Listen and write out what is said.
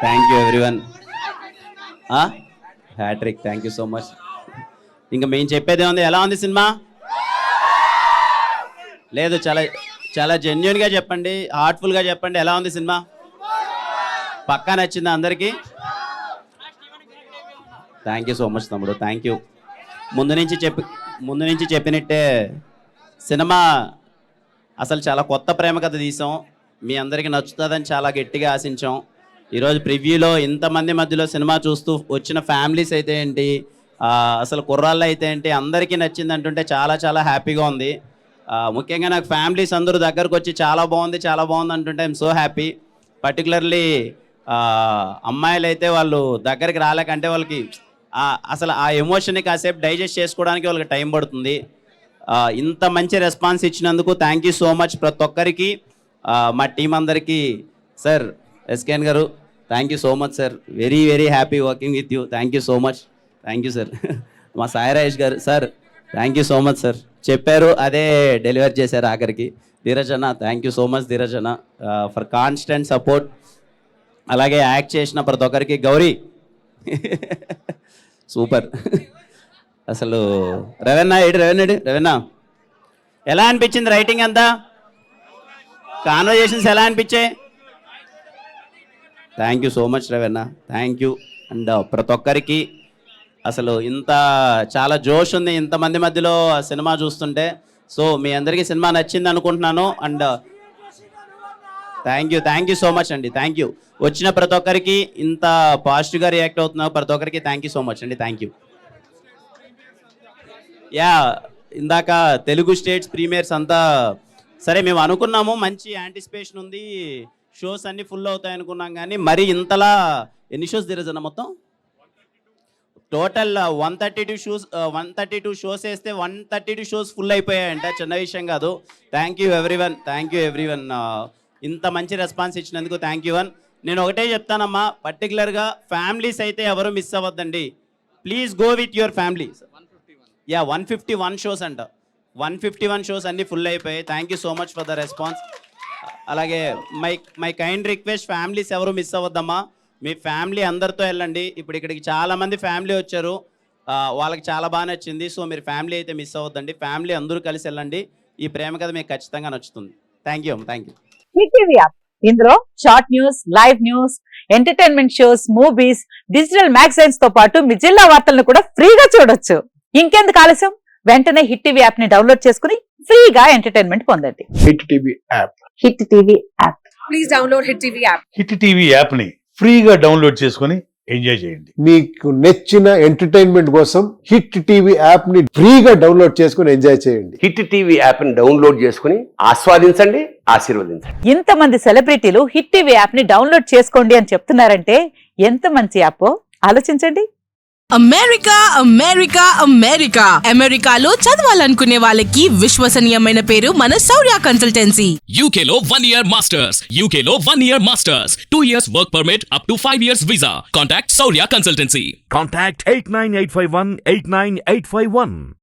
Thank you everyone. Hattrick, thank you so much. ఇంకా మేము చెప్పేది ఉంది, ఎలా ఉంది సినిమా? లేదు, చాలా చాలా జెన్యున్గా చెప్పండి, హార్ట్ఫుల్గా చెప్పండి, ఎలా ఉంది సినిమా? పక్కా నచ్చిందా అందరికీ? థ్యాంక్ యూ సో మచ్ తమ్ముడు, థ్యాంక్ యూ. ముందు నుంచి చెప్పినట్టే సినిమా అసలు చాలా కొత్త ప్రేమ కథ తీసాం. మీ అందరికీ నచ్చుతుందని చాలా గట్టిగా ఆశించాం. ఈరోజు ప్రివ్యూలో ఇంతమంది మధ్యలో సినిమా చూస్తూ వచ్చిన ఫ్యామిలీస్ అయితే ఏంటి, అసలు కుర్రాళ్ళు అయితే ఏంటి, అందరికీ నచ్చింది అంటుంటే చాలా చాలా హ్యాపీగా ఉంది. ముఖ్యంగా నాకు ఫ్యామిలీస్ అందరూ దగ్గరకు వచ్చి చాలా బాగుంది అంటుంటే ఐఎమ్ సో హ్యాపీ. పర్టికులర్లీ అమ్మాయిలు అయితే వాళ్ళు దగ్గరికి రాలేకంటే వాళ్ళకి అసలు ఆ ఎమోషన్ని కాసేపు డైజెస్ట్ చేసుకోవడానికి వాళ్ళకి టైం పడుతుంది. ఇంత మంచి రెస్పాన్స్ ఇచ్చినందుకు థ్యాంక్ యూ సో మచ్ ప్రతి ఒక్కరికి, మా టీం అందరికీ. సార్ ఎస్కేఎన్ గారు thank you so much sir, very very happy working with you, thank you so much, thank you sir. మా సాయి రాజేష్ గారు sir thank you so much sir, చెప్పారు అదే deliver చేశారు ఆఖరికి. ధీరజ్ అన్న thank you so much Dheeraj అన్న for constant support. అలాగే act చేసిన ప్రతి ఒక్కరికి. గౌరీ సూపర్. అసలు రవెన్న ఎలా అనిపించింది రైటింగ్ అంతా? కాన్వర్జేషన్స్ ఎలా అనిపించాయి? Thank you so much Ravanna, thank you. And ప్రతి ఒక్కరికి అసలు ఇంత చాలా జోష్ ఉంది ఇంతమంది మధ్యలో సినిమా చూస్తుంటే. సో మీ అందరికీ సినిమా నచ్చింది అనుకుంటున్నాను. And thank you so much అండి, థ్యాంక్ యూ. వచ్చిన ప్రతి ఒక్కరికి ఇంత పాజిటివ్గా రియాక్ట్ అవుతున్నారు ప్రతి ఒక్కరికి థ్యాంక్ యూ సో మచ్ అండి, థ్యాంక్ యూ. యా, ఇందాక తెలుగు స్టేట్స్ ప్రీమియర్స్ అంతా సరే మేము అనుకున్నాము, మంచి యాంటిసిపేషన్ ఉంది, షోస్ అన్నీ ఫుల్ అవుతాయి అనుకున్నాం. కానీ మరి ఇంతలా ఎన్ని షోస్ తిరగజన్న మొత్తం టోటల్ 132 షోస్ వేస్తే 132 షోస్ ఫుల్ అయిపోయాయంట, చిన్న విషయం కాదు. థ్యాంక్ యూ ఎవ్రీవన్, ఇంత మంచి రెస్పాన్స్ ఇచ్చినందుకు థ్యాంక్ యూ వన్. నేను ఒకటే చెప్తానమ్మా, పర్టికులర్గా ఫ్యామిలీస్ అయితే ఎవరు మిస్ అవ్వద్దండి, please go with your family. Yeah 151 shows అంట, 151 షోస్ అన్నీ ఫుల్ అయిపోయాయి. Thank you so much for the response. అలాగే మై కైండ్ రిక్వెస్ట్, ఫ్యామిలీస్ ఎవరు మిస్ అవ్వద్దమ్మా, మీ ఫ్యామిలీ అందరితో వెళ్ళండి. ఇప్పుడు ఇక్కడికి చాలామంది ఫ్యామిలీ వచ్చారు, వాళ్ళకి చాలా బాగా నచ్చింది. సో మీరు ఫ్యామిలీ అయితే మిస్ అవ్వద్దండి, ఫ్యామిలీ అందరూ కలిసి వెళ్ళండి. ఈ ప్రేమ కథ మీకు ఖచ్చితంగా నచ్చుతుంది. Thank you. Hit TV app, ఇందులో short news, live news, entertainment shows, movies, digital మ్యాగజైన్స్ తో పాటు మీ జిల్లా వార్తలను కూడా ఫ్రీగా చూడొచ్చు. ఇంకెందుకు ఆలస్యం, వెంటనే హిట్ టీవీ యాప్ ని డౌన్లోడ్ చేసుకుని ఫ్రీగా ఎంటర్టైన్మెంట్ పొందండి. Hit TV app, hit TV app, please download hit TV app. Hit TV app ని ఫ్రీగా డౌన్లోడ్ చేసుకుని ఎంజాయ్ చేయండి. మీకు నచ్చిన ఎంటర్టైన్మెంట్ కోసం హిట్ టీవీ యాప్ ని ఫ్రీగా డౌన్లోడ్ చేసుకుని ఎంజాయ్ చేయండి. హిట్ టీవీ యాప్ ని డౌన్లోడ్ చేసుకుని ఆస్వాదించండి, ఆశీర్వదించండి. ఇంతమంది సెలబ్రిటీలు హిట్ టీవీ యాప్ ని డౌన్లోడ్ చేసుకోండి అని చెప్తున్నారంటే ఎంత మంచి యాప్ ఆలోచించండి. అమెరికాలో చదవాలనుకునే వాళ్ళకి విశ్వసనీయమైన పేరు మన శౌర్య కన్సల్టెన్సీ. UK లో 1 year masters, UK లో 1 year masters, 2 years work permit up to 5 years visa. Contact Saurya Consultancy. Contact 89851 89851.